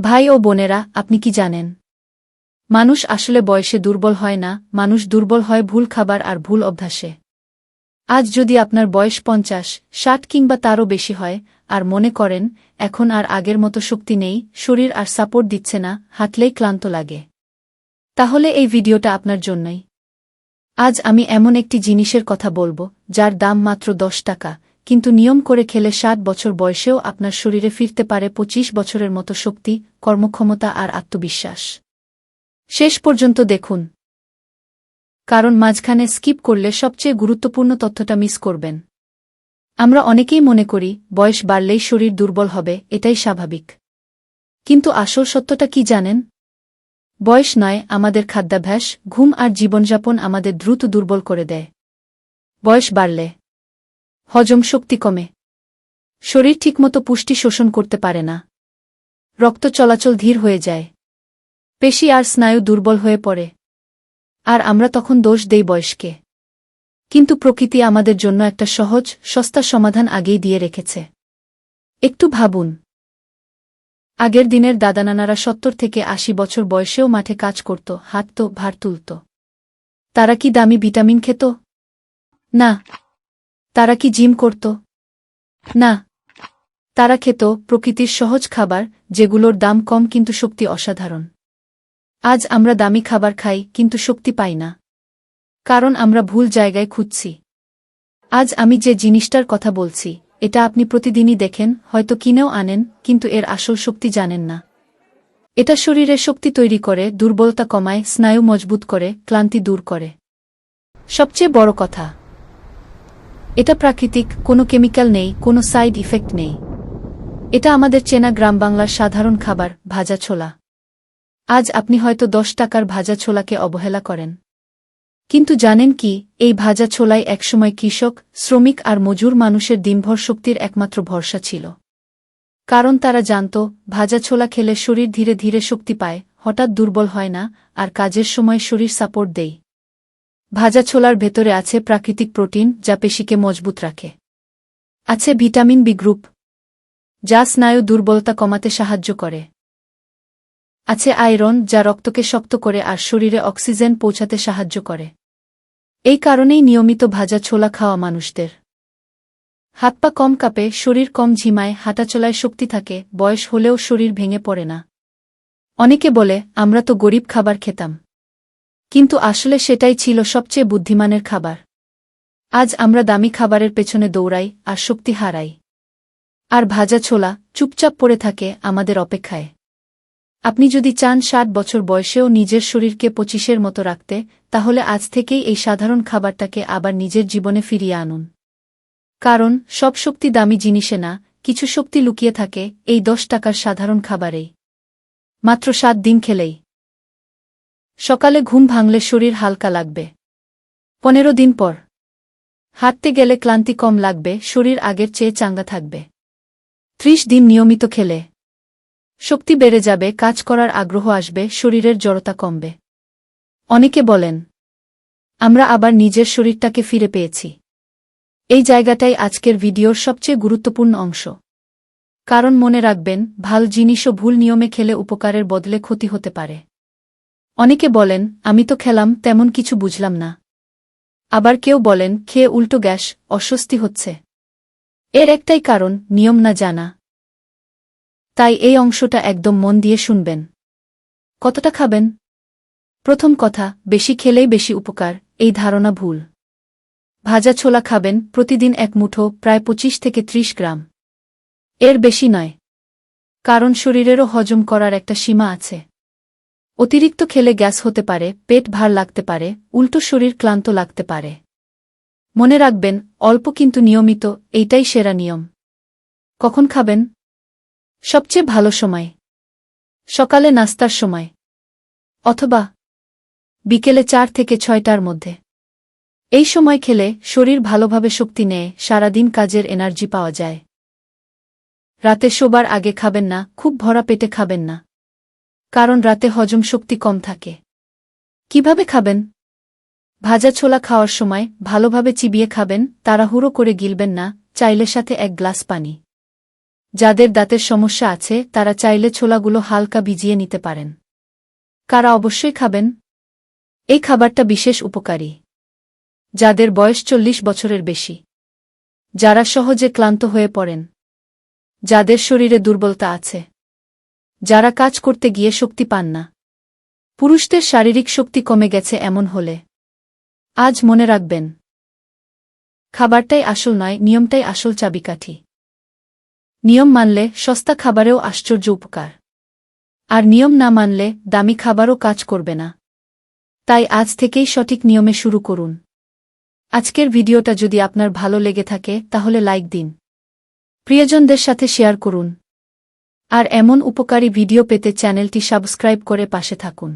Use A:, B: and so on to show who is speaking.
A: ভাই ও বোনেরা, আপনি কি জানেন? মানুষ আসলে বয়সে দুর্বল হয় না, মানুষ দুর্বল হয় ভুল খাবার আর ভুল অভ্যাসে। আজ যদি আপনার বয়স 50, 60 কিংবা তারও বেশি হয়, আর মনে করেন এখন আর আগের মতো শক্তি নেই, শরীর আর সাপোর্ট দিচ্ছে না, হাঁটলেই ক্লান্ত লাগে, তাহলে এই ভিডিওটা আপনার জন্যই। আজ আমি এমন একটি জিনিসের কথা বলবো, যার দাম মাত্র 10 টাকা, কিন্তু নিয়ম করে খেলে 60 বছর বয়সেও আপনার শরীরে ফিরতে পারে 25 বছরের মতো শক্তি, কর্মক্ষমতা আর আত্মবিশ্বাস। শেষ পর্যন্ত দেখুন, কারণ মাঝখানে স্কিপ করলে সবচেয়ে গুরুত্বপূর্ণ তথ্যটা মিস করবেন। আমরা অনেকেই মনে করি বয়স বাড়লেই শরীর দুর্বল হবে, এটাই স্বাভাবিক। কিন্তু আসল সত্যটা কি জানেন? বয়স নয়, আমাদের খাদ্যাভ্যাস, ঘুম আর জীবনযাপন আমাদের দ্রুত দুর্বল করে দেয়। বয়স বাড়লে হজম শক্তি কমে, শরীর ঠিকমতো পুষ্টি শোষণ করতে পারে না, রক্ত চলাচল ধীর হয়ে যায়, পেশি আর স্নায়ু দুর্বল হয়ে পড়ে। আর আমরা তখন দোষ দেই বয়সকে। কিন্তু প্রকৃতি আমাদের জন্য একটা সহজ, সস্তা সমাধান আগেই দিয়ে রেখেছে। একটু ভাবুন, আগের দিনের দাদানানারা 70 থেকে 80 বছর বয়সেও মাঠে কাজ করত, হাঁটত, ভার তুলত। তারা কি দামি ভিটামিন খেত? না। তারা কি জিম করত? না। তারা খেত প্রকৃতির সহজ খাবার, যেগুলোর দাম কম কিন্তু শক্তি অসাধারণ। আজ আমরা দামি খাবার খাই কিন্তু শক্তি পাই না, কারণ আমরা ভুল জায়গায় খুঁজছি। আজ আমি যে জিনিসটার কথা বলছি, এটা আপনি প্রতিদিনই দেখেন, হয়তো কিনেও আনেন, কিন্তু এর আসল শক্তি জানেন না। এটা শরীরে শক্তি তৈরি করে, দুর্বলতা কমায়, স্নায়ু মজবুত করে, ক্লান্তি দূর করে। সবচেয়ে বড় কথা, এটা প্রাকৃতিক, কোনো কেমিক্যাল নেই, কোনো সাইড ইফেক্ট নেই। এটা আমাদের চেনা গ্রাম বাংলার সাধারণ খাবার, ভাজা ছোলা। আজ আপনি হয়তো 10 টাকার ভাজা ছোলাকে অবহেলা করেন। কিন্তু জানেন কি, এই ভাজা ছোলাই একসময় কৃষক, শ্রমিক আর মজুর মানুষের দিনভর শক্তির একমাত্র ভরসা ছিল। কারণ তারা জানত, ভাজা ছোলা খেলে শরীর ধীরে ধীরে শক্তি পায়, হঠাৎ দুর্বল হয় না, আর কাজের সময় শরীর সাপোর্ট দেয়। ভাজা ছোলার ভেতরে আছে প্রাকৃতিক প্রোটিন, যা পেশিকে মজবুত রাখে। আছে ভিটামিন বি গ্রুপ, যা স্নায়ু দুর্বলতা কমাতে সাহায্য করে। আছে আয়রন, যা রক্তকে শক্ত করে আর শরীরে অক্সিজেন পৌঁছাতে সাহায্য করে। এই কারণেই নিয়মিত ভাজা ছোলা খাওয়া মানুষদের হাত পা কম কাঁপে, শরীর কম ঝিমায়, হাঁটাচলায় শক্তি থাকে, বয়স হলেও শরীর ভেঙে পড়ে না। অনেকে বলে, আমরা তো গরিব খাবার খেতাম। কিন্তু আসলে সেটাই ছিল সবচেয়ে বুদ্ধিমানের খাবার। আজ আমরা দামি খাবারের পেছনে দৌড়াই আর শক্তি হারাই। আর ভাজা ছোলা চুপচাপ পড়ে থাকে আমাদের অপেক্ষায়। আপনি যদি চান 60 বছর বয়সেও নিজের শরীরকে 25-এর মতো রাখতে, তাহলে আজ থেকেই এই সাধারণ খাবারটাকে আবার নিজের জীবনে ফিরিয়ে আনুন। কারণ সব শক্তি দামি জিনিসে না, কিছু শক্তি লুকিয়ে থাকে এই 10 টাকার সাধারণ খাবারেই। মাত্র 7 দিন খেলেই সকালে ঘুম ভাঙলে শরীর হালকা লাগবে। 15 দিন পর হাঁটতে গেলে ক্লান্তি কম লাগবে, শরীর আগের চেয়ে চাঙ্গা থাকবে। 30 দিন নিয়মিত খেলে শক্তি বেড়ে যাবে, কাজ করার আগ্রহ আসবে, শরীরের জড়তা কমবে। অনেকে বলেন, আমরা আবার নিজের শরীরটাকে ফিরে পেয়েছি। এই জায়গাটাই আজকের ভিডিওর সবচেয়ে গুরুত্বপূর্ণ অংশ। কারণ মনে রাখবেন, ভালো জিনিসও ভুল নিয়মে খেলে উপকারের বদলে ক্ষতি হতে পারে। অনেকে বলেন, আমি তো খেলাম, তেমন কিছু বুঝলাম না। আবার কেউ বলেন, খেয়ে উল্টো গ্যাস, অস্বস্তি হচ্ছে। এর একটাই কারণ, নিয়ম না জানা। তাই এই অংশটা একদম মন দিয়ে শুনবেন। কতটা খাবেন? প্রথম কথা, বেশি খেলেই বেশি উপকার, এই ধারণা ভুল। ভাজা ছোলা খাবেন প্রতিদিন 1 মুঠো, প্রায় 25 থেকে 30 গ্রাম। এর বেশি নয়। কারণ শরীরেরও হজম করার একটা সীমা আছে। অতিরিক্ত খেলে গ্যাস হতে পারে, পেট ভার লাগতে পারে, উল্টো শরীর ক্লান্ত লাগতে পারে। মনে রাখবেন, অল্প কিন্তু নিয়মিত, এইটাই সেরা নিয়ম। কখন খাবেন? সবচেয়ে ভালো সময় সকালে নাস্তার সময়, অথবা বিকেলে 4 থেকে 6টার মধ্যে। এই সময় খেলে শরীর ভালোভাবে শক্তি নেয়, সারাদিন কাজের এনার্জি পাওয়া যায়। রাতে শোবার আগে খাবেন না, খুব ভরা পেটে খাবেন না। কারণ রাতে হজম শক্তি কম থাকে। কিভাবে খাবেন? ভাজা ছোলা খাওয়ার সময় ভালোভাবে চিবিয়ে খাবেন, তাড়াহুড়ো করে গিলবেন না, চাইলে সাথে 1 গ্লাস পানি। যাদের দাঁতের সমস্যা আছে তারা চাইলে ছোলাগুলো হালকা ভিজিয়ে নিতে পারেন। কারা অবশ্যই খাবেন? এই খাবারটা বিশেষ উপকারী যাদের বয়স 40 বছরের বেশি, যারা সহজে ক্লান্ত হয়ে পড়েন, যাদের শরীরে দুর্বলতা আছে, যারা কাজ করতে গিয়ে শক্তি পান না, পুরুষদের শারীরিক শক্তি কমে গেছে এমন হলে আজ মনে রাখবেন, খাবারটাই আসল নয়, নিয়মটাই আসল চাবিকাঠি। নিয়ম মানলে সস্তা খাবারেও আশ্চর্য উপকার, আর নিয়ম না মানলে দামি খাবারও কাজ করবে না। তাই আজ থেকেই সঠিক নিয়মে শুরু করুন। আজকের ভিডিওটা যদি আপনার ভালো লেগে থাকে তাহলে লাইক দিন, প্রিয়জনদের সাথে শেয়ার করুন, আর এমন উপকারী ভিডিও পেতে চ্যানেলটি সাবস্ক্রাইব করে পাশে থাকুন।